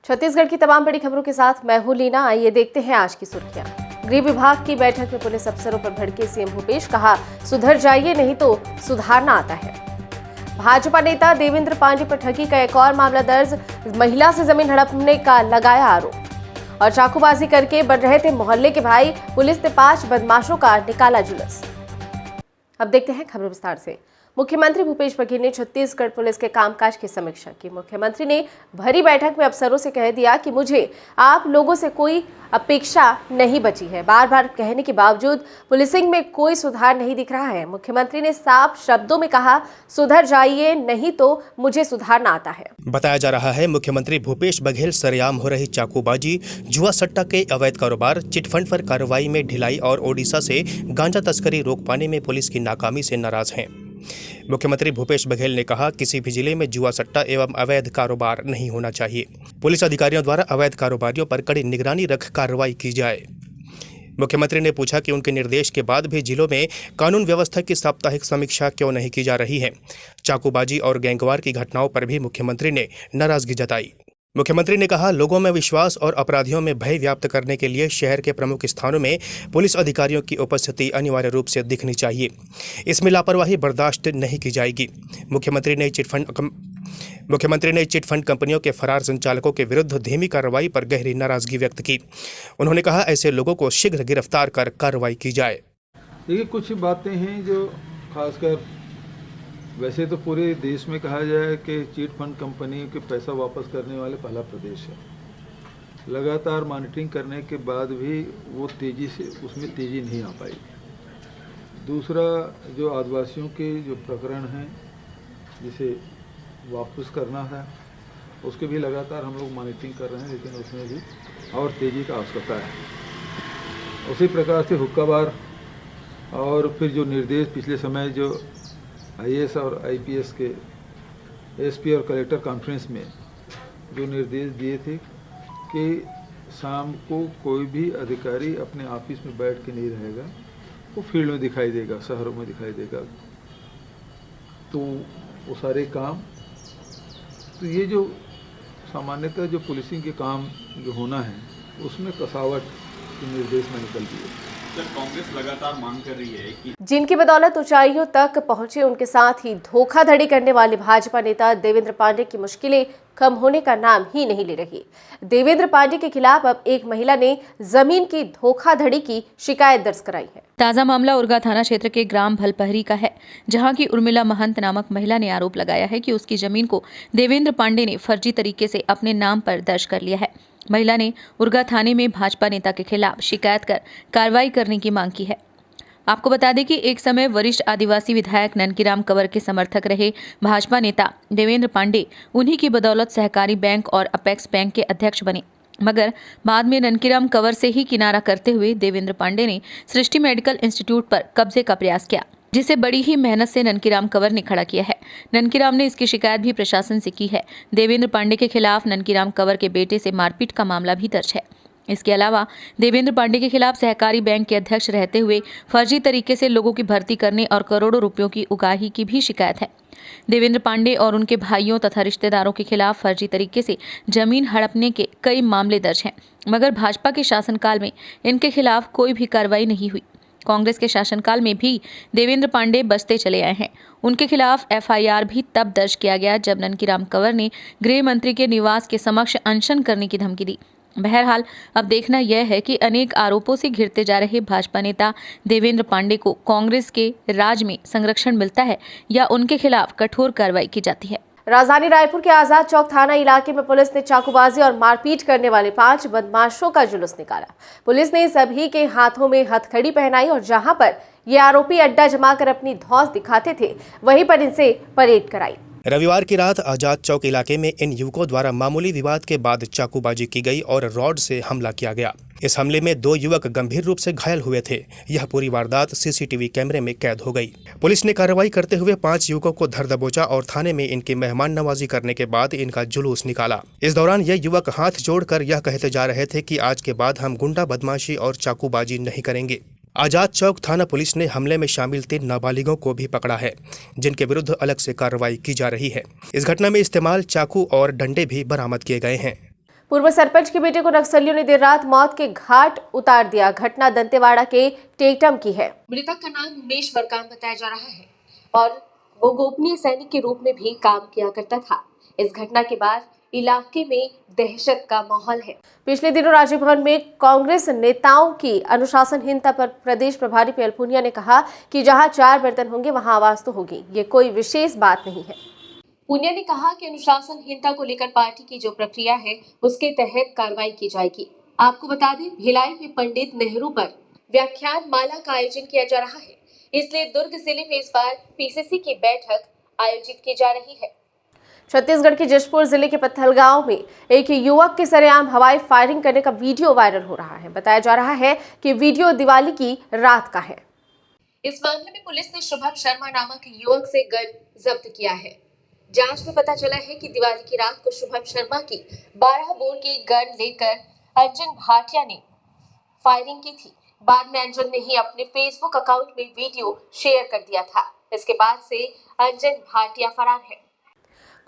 छत्तीसगढ़ की तमाम बड़ी खबरों के साथ मैं हूं लीना। आइए देखते हैं आज की सुर्खियां। गृह विभाग की बैठक में पुलिस अफसरों पर भड़के सीएम भूपेश, कहा सुधर जाइए नहीं तो सुधारना आता है। भाजपा नेता देवेंद्र पांडे पर ठगी का एक और मामला दर्ज, महिला से जमीन हड़पने का लगाया आरोप। और चाकूबाजी करके बढ़ रहे थे मोहल्ले के भाई, पुलिस ने 5 बदमाशों का निकाला जुलूस। अब देखते हैं खबर विस्तार से। मुख्यमंत्री भूपेश बघेल ने छत्तीसगढ़ पुलिस के कामकाज की समीक्षा की। मुख्यमंत्री ने भरी बैठक में अफसरों से कह दिया कि मुझे आप लोगों से कोई अपेक्षा नहीं बची है। बार बार कहने के बावजूद पुलिसिंग में कोई सुधार नहीं दिख रहा है। मुख्यमंत्री ने साफ शब्दों में कहा, सुधर जाइए नहीं तो मुझे सुधारना आता है। बताया जा रहा है मुख्यमंत्री भूपेश बघेल सरेआम हो रही चाकूबाजी, जुआ सट्टा के अवैध कारोबार, चिटफंड पर कार्रवाई में ढिलाई और ओडिशा से गांजा तस्करी रोक पाने में पुलिस की नाकामी से नाराज हैं। मुख्यमंत्री भूपेश बघेल ने कहा, किसी भी जिले में जुआ सट्टा एवं अवैध कारोबार नहीं होना चाहिए। पुलिस अधिकारियों द्वारा अवैध कारोबारियों पर कड़ी निगरानी रख कार्रवाई की जाए। मुख्यमंत्री ने पूछा कि उनके निर्देश के बाद भी जिलों में कानून व्यवस्था की साप्ताहिक समीक्षा क्यों नहीं की जा रही है। चाकूबाजी और गैंगवार की घटनाओं पर भी मुख्यमंत्री ने नाराजगी जताई। मुख्यमंत्री ने कहा, लोगों में विश्वास और अपराधियों में भय व्याप्त करने के लिए शहर के प्रमुख स्थानों में पुलिस अधिकारियों की उपस्थिति अनिवार्य रूप से दिखनी चाहिए। इसमें लापरवाही बर्दाश्त नहीं की जाएगी। मुख्यमंत्री ने चिटफंड कंपनियों के फरार संचालकों के विरुद्ध धीमी कार्रवाई पर गहरी नाराजगी व्यक्त की। उन्होंने कहा, ऐसे लोगों को शीघ्र गिरफ्तार कर कार्रवाई की जाए। देखिए, कुछ बातें हैं जो खासकर वैसे तो पूरे देश में कहा जाए कि चिट फंड कंपनी के पैसा वापस करने वाले पहला प्रदेश है। लगातार मॉनिटरिंग करने के बाद भी वो उसमें तेज़ी नहीं आ पाई। दूसरा, जो आदिवासियों के जो प्रकरण हैं जिसे वापस करना है, उसके भी लगातार हम लोग मॉनिटरिंग कर रहे हैं, लेकिन उसमें भी और तेज़ी का आवश्यकता है। उसी प्रकार से हुक्का बार और फिर जो निर्देश पिछले समय जो आईएएस और आईपीएस के एसपी और कलेक्टर कॉन्फ्रेंस में जो निर्देश दिए थे कि शाम को कोई भी अधिकारी अपने ऑफिस में बैठ के नहीं रहेगा, वो फील्ड में दिखाई देगा, शहरों में दिखाई देगा, तो वो सारे काम, तो ये जो सामान्यतः जो पुलिसिंग के काम जो होना है उसमें कसावट के निर्देश में निकल दिए। कांग्रेस लगातार मांग कर रही है कि जिनकी बदौलत ऊंचाइयों तक पहुंचे, उनके साथ ही धोखाधड़ी करने वाले भाजपा नेता देवेंद्र पांडे की मुश्किलें कम होने का नाम ही नहीं ले रही। देवेंद्र पांडे के खिलाफ अब एक महिला ने जमीन की धोखाधड़ी की शिकायत दर्ज कराई है। ताजा मामला उरगा थाना क्षेत्र के ग्राम भलपहरी का है, जहां की उर्मिला महंत नामक महिला ने आरोप लगाया है कि उसकी जमीन को देवेंद्र पांडे ने फर्जी तरीके से अपने नाम पर दर्ज कर लिया है। महिला ने उरगा थाने में भाजपा नेता के खिलाफ शिकायत कर कार्रवाई करने की मांग की है। आपको बता दें कि एक समय वरिष्ठ आदिवासी विधायक ननकीराम कंवर के समर्थक रहे भाजपा नेता देवेंद्र पांडे उन्हीं की बदौलत सहकारी बैंक और अपेक्स बैंक के अध्यक्ष बने, मगर बाद में ननकीराम कंवर से ही किनारा करते हुए देवेंद्र पांडे ने सृष्टि मेडिकल इंस्टीट्यूट पर कब्जे का प्रयास किया, जिसे बड़ी ही मेहनत से ननकीराम कंवर ने खड़ा किया है। ननकीराम ने इसकी शिकायत भी प्रशासन से की है। देवेंद्र पांडे के खिलाफ ननकीराम कंवर के बेटे से मारपीट का मामला भी दर्ज है। इसके अलावा देवेंद्र पांडे के खिलाफ सहकारी बैंक के अध्यक्ष रहते हुए फर्जी तरीके से लोगों की भर्ती करने और करोड़ों रुपयों की उगाही की भी शिकायत है। देवेंद्र पांडे और उनके भाइयों तथा रिश्तेदारों के खिलाफ फर्जी तरीके से जमीन हड़पने के कई मामले दर्ज हैं, मगर भाजपा के शासनकाल में इनके खिलाफ कोई भी कार्रवाई नहीं हुई। कांग्रेस के शासनकाल में भी देवेंद्र पांडे बचते चले आए हैं। उनके खिलाफ एफआईआर भी तब दर्ज किया गया जब ननकीराम कंवर ने गृह मंत्री के निवास के समक्ष अनशन करने की धमकी दी। बहरहाल अब देखना यह है कि अनेक आरोपों से घिरते जा रहे भाजपा नेता देवेंद्र पांडे को कांग्रेस के राज में संरक्षण मिलता है या उनके खिलाफ कठोर कार्रवाई की जाती है। राजधानी रायपुर के आजाद चौक थाना इलाके में पुलिस ने चाकूबाजी और मारपीट करने वाले 5 बदमाशों का जुलूस निकाला। पुलिस ने सभी के हाथों में हथकड़ी पहनाई और जहां पर ये आरोपी अड्डा जमाकर अपनी धौंस दिखाते थे, वहीं पर इनसे परेड कराई। रविवार की रात आजाद चौक इलाके में इन युवकों द्वारा मामूली विवाद के बाद चाकूबाजी की गई और रॉड से हमला किया गया। इस हमले में 2 युवक गंभीर रूप से घायल हुए थे। यह पूरी वारदात सीसीटीवी कैमरे में कैद हो गई। पुलिस ने कार्रवाई करते हुए 5 युवकों को धर दबोचा और थाने में इनकी मेहमान नवाजी करने के बाद इनका जुलूस निकाला। इस दौरान ये युवक हाथ जोड़कर यह कहते जा रहे थे कि आज के बाद हम गुंडा बदमाशी और चाकूबाजी नहीं करेंगे। आजाद चौक थाना पुलिस ने हमले में शामिल 3 नाबालिगों को भी पकड़ा है, जिनके विरुद्ध अलग से कार्रवाई की जा रही है। इस घटना में इस्तेमाल चाकू और डंडे भी बरामद किए गए हैं। पूर्व सरपंच के बेटे को नक्सलियों ने देर रात मौत के घाट उतार दिया। घटना दंतेवाड़ा के टेकटम की है। मृतक का नाम उमेश मरकाम बताया जा रहा है और वो गोपनीय सैनिक के रूप में भी काम किया करता था। इस घटना के बाद इलाके में दहशत का माहौल है। पिछले दिनों राजभवन में कांग्रेस नेताओं की अनुशासनहीनता पर प्रदेश प्रभारी पीएल पूनिया ने कहा कि जहां 4 बर्तन होंगे वहां आवाज तो होगी, ये कोई विशेष बात नहीं है। पूनिया ने कहा कि अनुशासनहीनता को लेकर पार्टी की जो प्रक्रिया है उसके तहत कार्रवाई की जाएगी। आपको बता दें, भिलाई में पंडित नेहरू पर व्याख्यान माला का आयोजन किया जा रहा है, इसलिए दुर्ग जिले में इस बार पीसीसी की बैठक आयोजित की जा रही है। छत्तीसगढ़ के जशपुर जिले के पत्थलगांव में एक युवक के सरेआम हवाई फायरिंग करने का वीडियो वायरल हो रहा है। बताया जा रहा है कि वीडियो दिवाली की रात का है। इस मामले में पुलिस ने शुभम शर्मा नामक युवक से गन जब्त किया है। जांच में पता चला है कि दिवाली की रात को शुभम शर्मा की 12 बोर की गन लेकर अंजन भाटिया ने फायरिंग की थी। बाद में अंजन ने ही अपने फेसबुक अकाउंट में वीडियो शेयर कर दिया था। इसके बाद से अंजन भाटिया फरार है।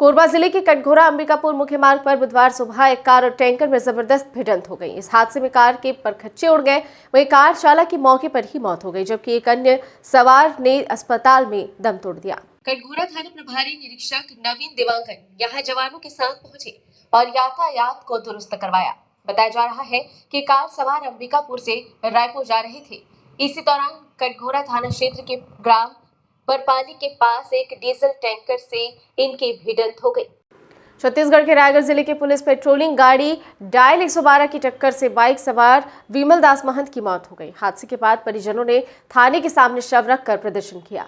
कोरबा जिले के कटघोरा अंबिकापुर मुख्य मार्ग पर बुधवार सुबह एक कार और टैंकर में जबरदस्त भिड़ंत हो गई। इस हादसे में कार के परखच्चे उड़ गए, वहीं कार चालक की मौके पर ही मौत हो गई, जबकि एक अन्य सवार ने अस्पताल में दम तोड़ दिया। कटघोरा थाना प्रभारी निरीक्षक नवीन देवांगन यहां जवानों के साथ पहुंचे और यातायात को दुरुस्त करवाया। बताया जा रहा है कि कार सवार अंबिकापुर से रायपुर जा रहे थे। इसी दौरान कटघोरा थाना क्षेत्र के ग्राम बरपाली के पास एक डीजल टैंकर से इनकी भिड़ंत हो गई। छत्तीसगढ़ के रायगढ़ जिले के पुलिस पेट्रोलिंग गाड़ी डायल 112 की टक्कर से बाइक सवार विमल दास महंत की मौत हो गई। हादसे के बाद परिजनों ने थाने के सामने शव रखकर प्रदर्शन किया।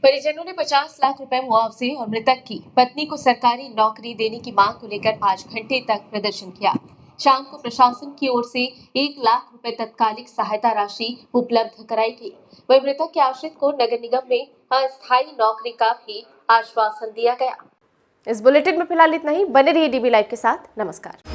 परिजनों ने 50 लाख रुपए मुआवजे और मृतक की पत्नी को सरकारी नौकरी देने की मांग को लेकर 5 घंटे तक प्रदर्शन किया। शाम को प्रशासन की ओर से 1 लाख रुपए तत्कालिक सहायता राशि उपलब्ध कराई गई। वहीं मृतक के आश्रित को नगर निगम में अस्थायी नौकरी का भी आश्वासन दिया गया। इस बुलेटिन में फिलहाल इतना ही। बने रहिए डीबी लाइव के साथ। नमस्कार।